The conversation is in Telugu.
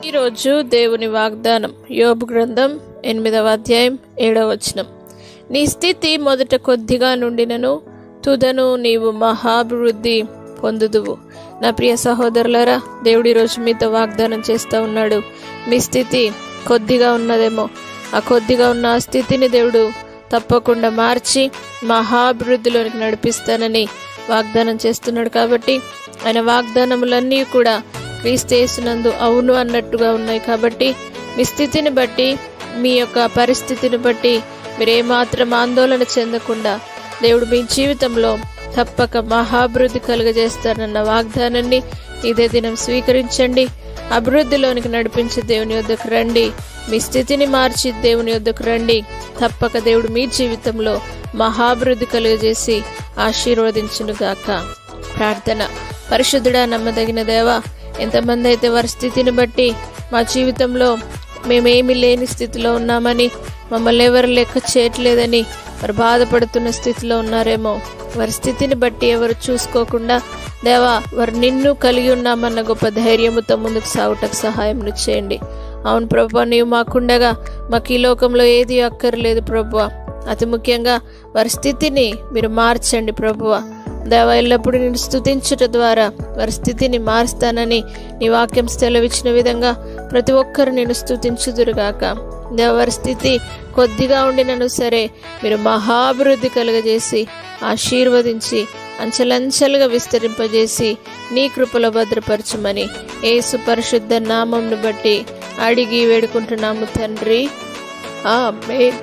ఈరోజు దేవుని వాగ్దానం యోబు గ్రంథం 8వ అధ్యాయం 7వ వచనం. నీ స్థితి మొదట కొద్దిగా నుండినను తుదను నీవు మహాభివృద్ధి పొందుదువు. నా ప్రియ సహోదరులారా, దేవుడు ఈరోజు మీతో వాగ్దానం చేస్తూ ఉన్నాడు. మీ స్థితి కొద్దిగా ఉన్నదేమో, ఆ కొద్దిగా ఉన్న ఆ స్థితిని దేవుడు తప్పకుండా మార్చి మహాభివృద్ధిలోనికి నడిపిస్తానని వాగ్దానం చేస్తున్నాడు. కాబట్టి ఆయన వాగ్దానములన్నీ కూడా క్రీస్తు యేసునందు అవును అన్నట్టుగా ఉన్నాయి. కాబట్టి మీ స్థితిని బట్టి, మీ యొక్క పరిస్థితిని బట్టి మీరు ఏమాత్రం ఆందోళన చెందకుండా దేవుడు మీ జీవితంలో తప్పక మహాభివృద్ధి కలుగజేస్తానన్న వాగ్దానాన్ని ఇదే దినం స్వీకరించండి. అభివృద్ధిలోనికి నడిపించే దేవుని యొద్దకు రండి. మీ స్థితిని మార్చి దేవుని యొద్దకు రండి. తప్పక దేవుడు మీ జీవితంలో మహాభివృద్ధి కలుగజేసి ఆశీర్వదించునుగాక. ప్రార్థన. పరిశుద్ధుడా, నమ్మదగిన దేవా, ఎంతమంది అయితే వారి స్థితిని బట్టి మా జీవితంలో మేమేమి లేని స్థితిలో ఉన్నామని, మమ్మల్ని ఎవరు లెక్క చేయట్లేదని వారు బాధపడుతున్న స్థితిలో ఉన్నారేమో, వారి స్థితిని బట్టి ఎవరు చూసుకోకుండా దేవా, వారు నిన్ను కలిగి ఉన్నామన్న గొప్ప ధైర్యముతో ముందుకు సాగుటకు సహాయం చేయండి. అవును ప్రభువా, నీవు మాకుండగా మాకు ఈ లోకంలో ఏది అక్కర్లేదు ప్రభువా. అతి ముఖ్యంగా వారి స్థితిని మీరు మార్చండి ప్రభువా. దేవా, ఎల్లప్పుడూ నేను స్తుతించుట ద్వారా వారి స్థితిని మారుస్తానని నీ వాక్యం సెలవిచ్చిన విధంగా ప్రతి ఒక్కరు నేను స్తుతించుదురుగాక. దేవ, వారి స్థితి కొద్దిగా ఉండినను సరే మీరు మహాభివృద్ధి కలుగజేసి ఆశీర్వదించి అంచెలంచెలుగా విస్తరింపజేసి నీ కృపలో భద్రపరచుమని యేసు పరిశుద్ధ నామంను బట్టి అడిగి వేడుకుంటున్నాము తండ్రి. ఆమేన్.